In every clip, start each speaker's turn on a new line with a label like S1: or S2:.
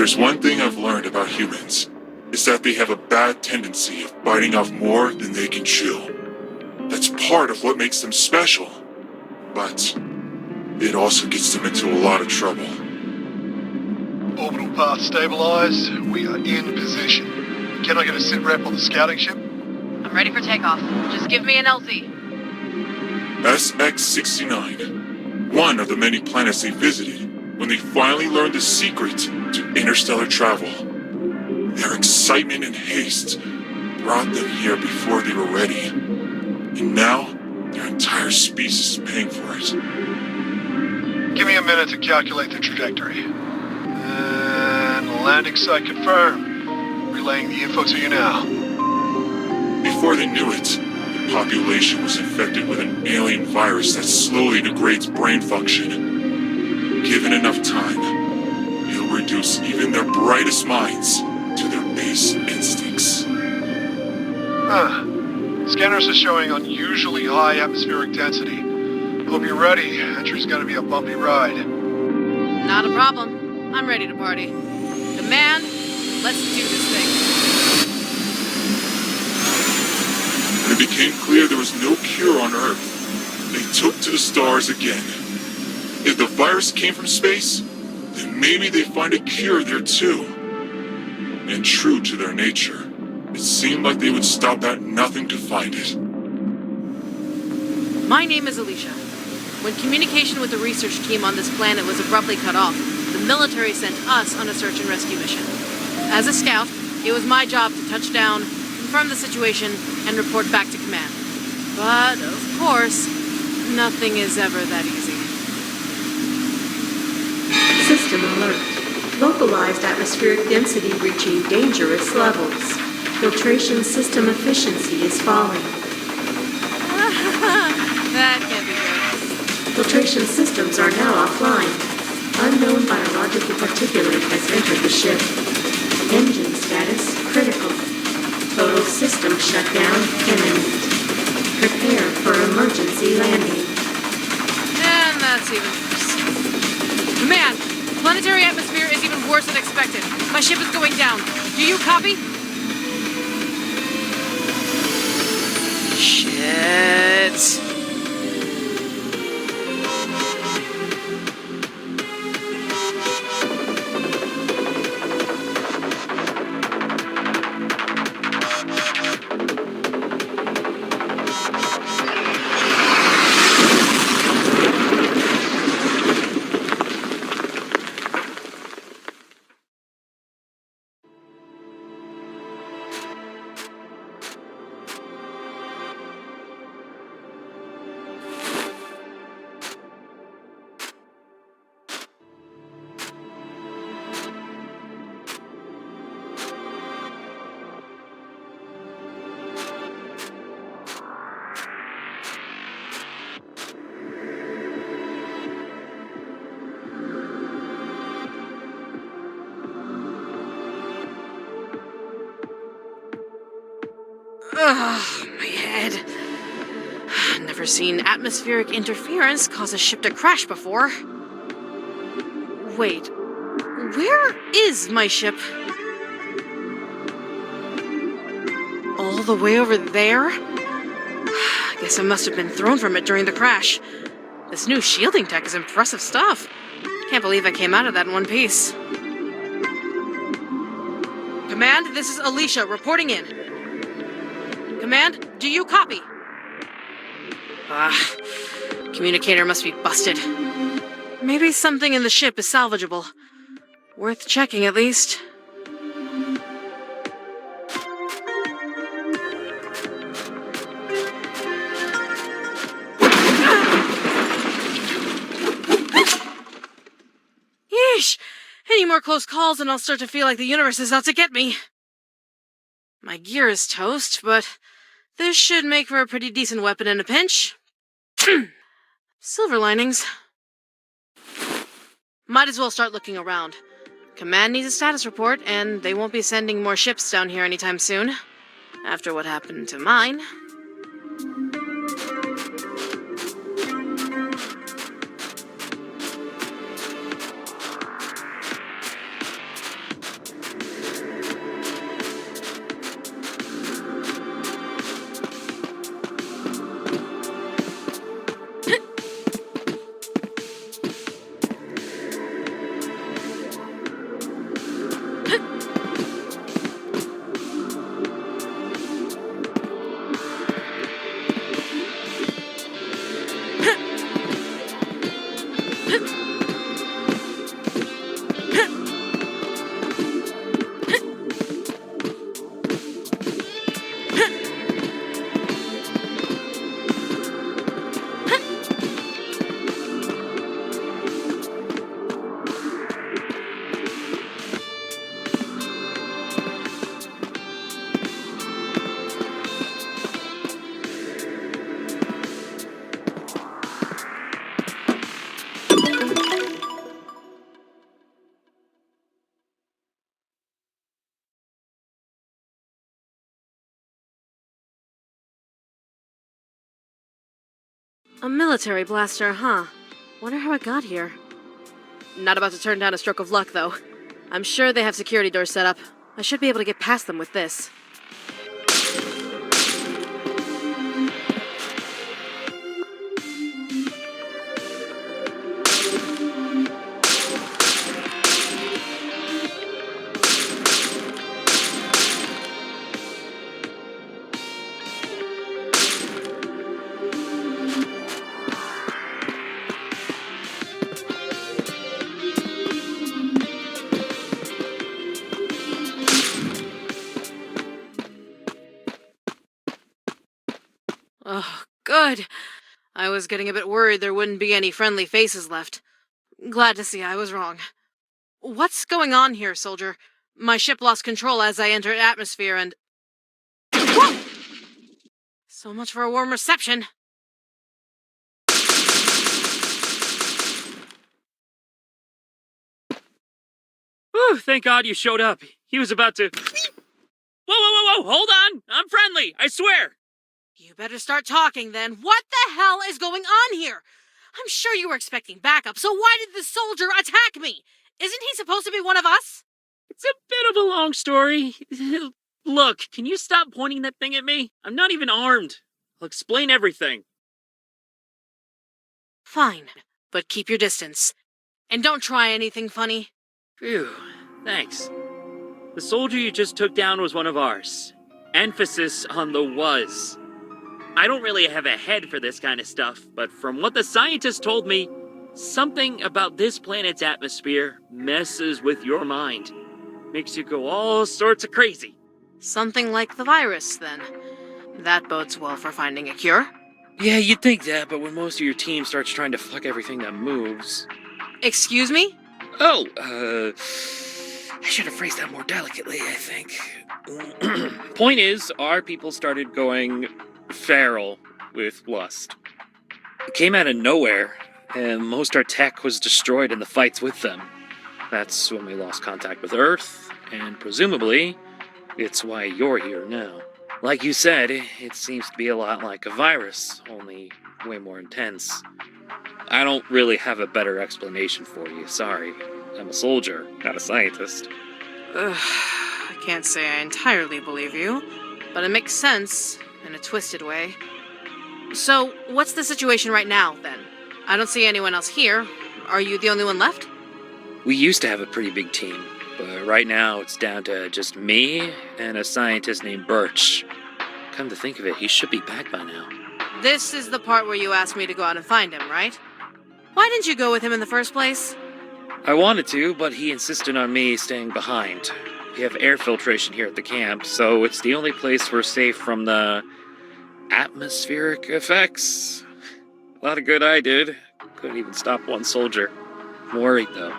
S1: there's one thing I've learned about humans, it's that they have a bad tendency of biting off more than they can chew. That's part of what makes them special, but it also gets them into a lot of trouble.
S2: Orbital path stabilized. We are in position. Can I get a sit rep on the scouting ship?
S3: I'm ready for takeoff. Just give me an LZ.
S1: SX-69, one of the many planets they visited when they finally learned the secret to interstellar travel. Their excitement and haste brought them here before they were ready. And now, their entire species is paying for it.
S2: Give me a minute to calculate the trajectory. And landing site confirmed. Relaying the info to you now.
S1: Before they knew it, the population was infected with an alien virus that slowly degrades brain function. Given enough time, it'll reduce even their brightest minds to their base instincts.
S2: Scanners are showing unusually high atmospheric density. Hope you're ready. Entry's gonna be a bumpy ride.
S3: Not a problem. I'm ready to party. Command, let's do this thing.
S1: When it became clear there was no cure on Earth, they took to the stars again. If the virus came from space, then maybe they'd find a cure there too. And true to their nature, it seemed like they would stop at nothing to find it.
S3: My name is Alicia. When communication with the research team on this planet was abruptly cut off, the military sent us on a search and rescue mission. As a scout, it was my job to touch down, confirm the situation, and report back to command. But, of course, nothing is ever that easy.
S4: System alert. Localized atmospheric density reaching dangerous levels. Filtration system efficiency is falling.
S3: That can't be good.
S4: Filtration systems are now offline. Unknown biological particulate has entered the ship. Engine status critical. Total system shutdown imminent. Prepare for emergency landing.
S3: And that's even worse. Command! Planetary atmosphere is even worse than expected. My ship is going down. Do you copy? Shit. Ugh, my head. Never seen atmospheric interference cause a ship to crash before. Wait, where is my ship? All the way over there? I guess I must have been thrown from it during the crash. This new shielding tech is impressive stuff. Can't believe I came out of that in one piece. Command, this is Alicia reporting in. Command, do you copy? Communicator must be busted. Maybe something in the ship is salvageable. Worth checking at least. Yeesh! Any more close calls and I'll start to feel like the universe is out to get me. My gear is toast, but this should make for a pretty decent weapon in a pinch. Silver linings. Might as well start looking around. Command needs a status report, and they won't be sending more ships down here anytime soon. After what happened to mine. A military blaster, huh? Wonder how it got here. Not about to turn down a stroke of luck, though. I'm sure they have security doors set up. I should be able to get past them with this. Oh, good. I was getting a bit worried there wouldn't be any friendly faces left. Glad to see I was wrong. What's going on here, soldier? My ship lost control as I entered atmosphere and... Whoa! So much for a warm reception.
S5: Whew, thank God you showed up. He was about to... Whoa, hold on! I'm friendly, I swear!
S3: You better start talking then. What the hell is going on here? I'm sure you were expecting backup, so why did the soldier attack me? Isn't he supposed to be one of us?
S5: It's a bit of a long story. Look, can you stop pointing that thing at me? I'm not even armed. I'll explain everything.
S3: Fine, but keep your distance. And don't try anything funny.
S5: Phew, thanks. The soldier you just took down was one of ours. Emphasis on the was. I don't really have a head for this kind of stuff, but from what the scientists told me, something about this planet's atmosphere messes with your mind. Makes you go all sorts of crazy.
S3: Something like the virus, then. That bodes well for finding a cure.
S5: Yeah, you'd think that, but when most of your team starts trying to fuck everything that moves...
S3: Excuse me?
S5: Oh, I should have phrased that more delicately, I think. Point is, our people started going feral with lust. It came out of nowhere, and most our tech was destroyed in the fights with them. That's when we lost contact with Earth, and presumably, it's why you're here now. Like you said, it seems to be a lot like a virus, only way more intense. I don't really have a better explanation for you, sorry. I'm a soldier, not a scientist.
S3: I can't say I entirely believe you, but it makes sense in a twisted way. So, what's the situation right now, then? I don't see anyone else here. Are you the only one left?
S5: We used to have a pretty big team, but right now it's down to just me and a scientist named Birch. Come to think of it, he should be back by now.
S3: This is the part where you asked me to go out and find him, right? Why didn't you go with him in the first place?
S5: I wanted to, but he insisted on me staying behind. We have air filtration here at the camp, so it's the only place we're safe from the atmospheric effects. A lot of good I did. Couldn't even stop one soldier. I'm worried, though.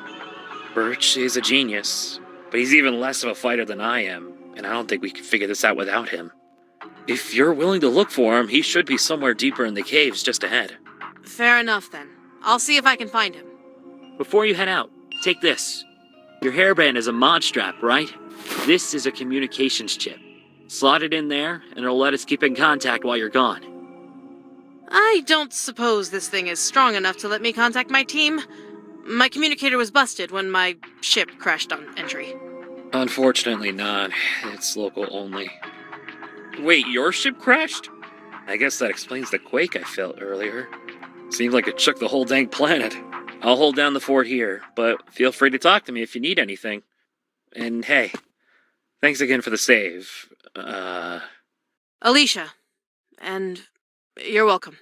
S5: Birch is a genius, but he's even less of a fighter than I am, and I don't think we can figure this out without him. If you're willing to look for him, he should be somewhere deeper in the caves just ahead.
S3: Fair enough, then. I'll see if I can find him.
S5: Before you head out, take this. Your hairband is a mod strap, right? This is a communications chip. Slot it in there, and it'll let us keep in contact while you're gone.
S3: I don't suppose this thing is strong enough to let me contact my team. My communicator was busted when my ship crashed on entry.
S5: Unfortunately not. It's local only. Wait, your ship crashed? I guess that explains the quake I felt earlier. Seemed like it shook the whole dang planet. I'll hold down the fort here, but feel free to talk to me if you need anything. And hey, thanks again for the save.
S3: Alicia. And you're welcome.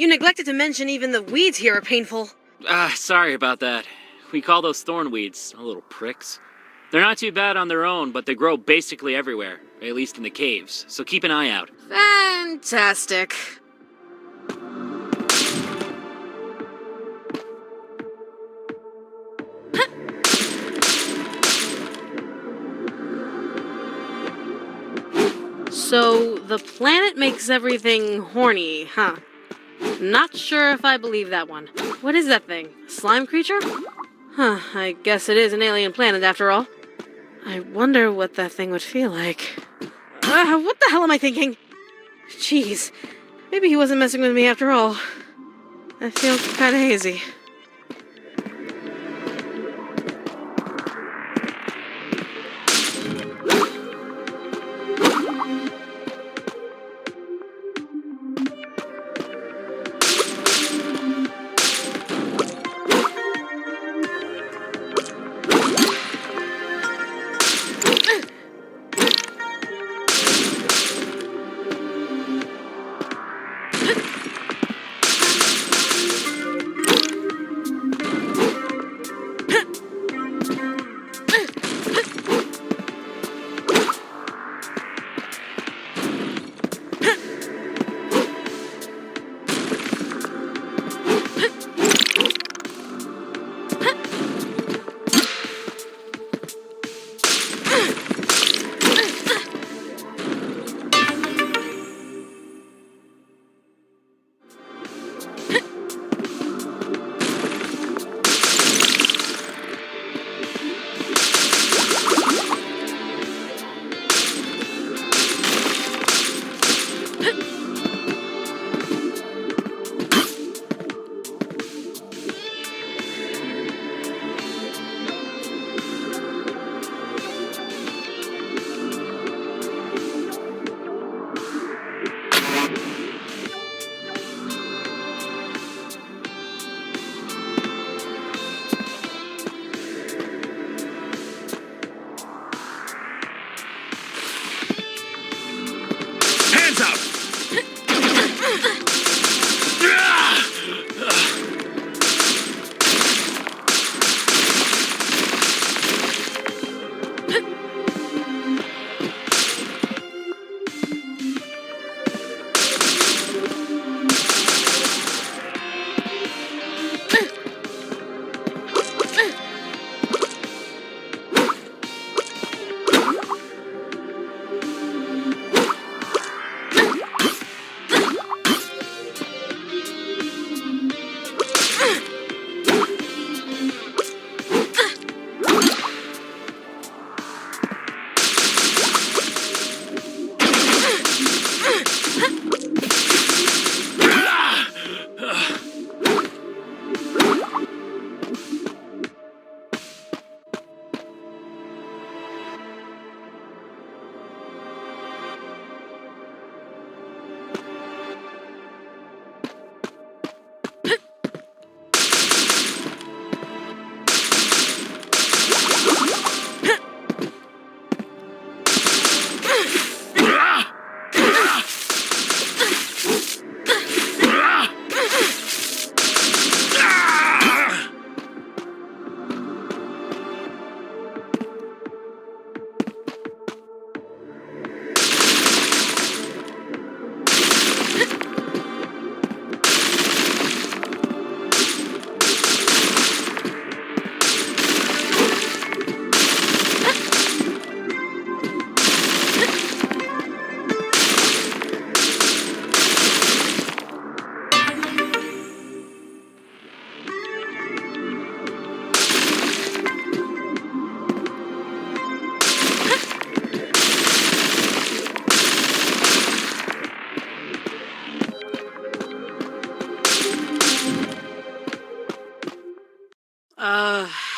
S3: You neglected to mention even the weeds here are painful.
S5: Sorry about that. We call those thorn weeds, little pricks. They're not too bad on their own, but they grow basically everywhere, at least in the caves, so keep an eye out.
S3: Fantastic. So, the planet makes everything horny, huh? Not sure if I believe that one. What is that thing? A slime creature? Huh, I guess it is an alien planet after all. I wonder what that thing would feel like. What the hell am I thinking? Jeez, maybe he wasn't messing with me after all. I feel kinda hazy.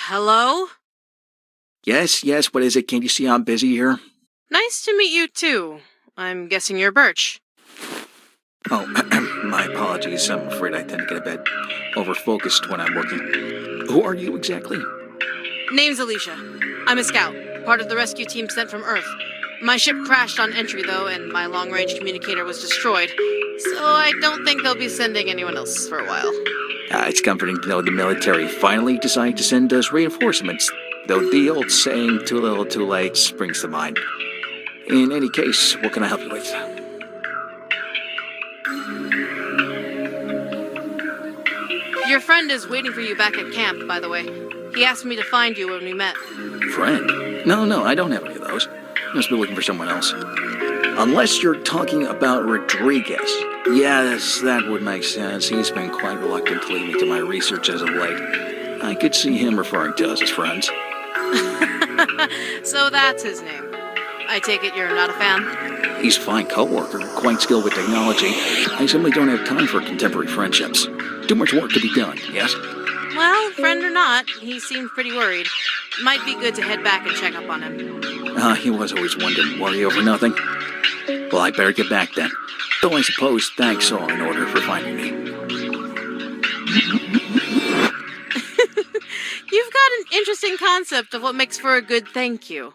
S6: Hello?
S7: Yes, what is it? Can't you see I'm busy here?
S3: Nice to meet you, too. I'm guessing you're Birch.
S7: Oh, my apologies. I'm afraid I tend to get a bit over-focused when I'm working. Who are you exactly?
S3: Name's Alicia. I'm a scout, part of the rescue team sent from Earth. My ship crashed on entry, though, and my long-range communicator was destroyed, so I don't think they'll be sending anyone else for a while.
S7: It's comforting to know the military finally decided to send us reinforcements, though the old saying, too little too late, springs to mind. In any case, what can I help you with?
S3: Your friend is waiting for you back at camp, by the way. He asked me to find you when we met.
S7: Friend? No, I don't have any of those. Must be looking for someone else. Unless you're talking about Rodriguez. Yes, that would make sense. He's been quite reluctant to lead me to my research as of late. I could see him referring to us as friends.
S3: So that's his name. I take it you're not a fan?
S7: He's a fine co-worker, quite skilled with technology. I simply don't have time for contemporary friendships. Too much work to be done, yes?
S3: Well, friend or not, he seemed pretty worried. Might be good to head back and check up on him.
S7: He was always one to worry over nothing. Well, I better get back then. Though I suppose thanks are in order for finding me.
S3: You've got an interesting concept of what makes for a good thank you.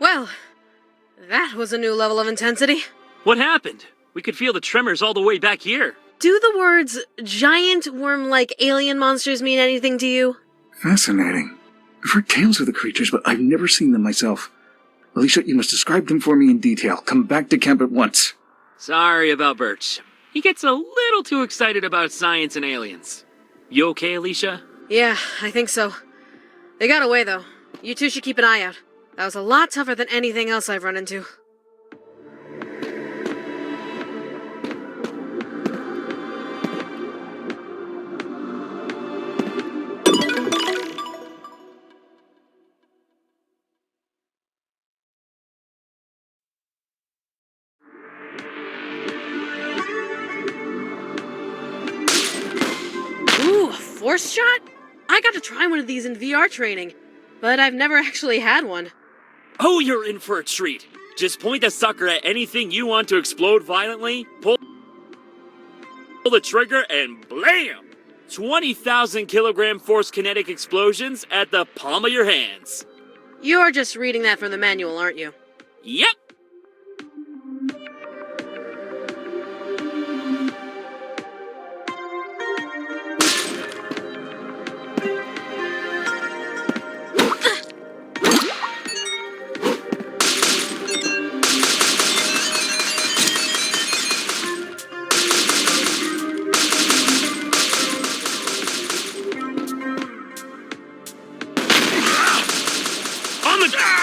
S3: Well, that was a new level of intensity.
S5: What happened? We could feel the tremors all the way back here.
S3: Do the words giant worm-like alien monsters mean anything to you?
S8: Fascinating. I've heard tales of the creatures, but I've never seen them myself. Alicia, you must describe them for me in detail. Come back to camp at once.
S5: Sorry about Birch. He gets a little too excited about science and aliens. You okay, Alicia?
S3: Yeah, I think so. They got away, though. You two should keep an eye out. That was a lot tougher than anything else I've run into. force shot? I got to try one of these in VR training, but I've never actually had one.
S9: Oh, you're in for a treat. Just point the sucker at anything you want to explode violently, pull the trigger, and blam! 20,000 kilogram force kinetic explosions at the palm of your hands.
S3: You're just reading that from the manual, aren't you?
S9: Yep. On the...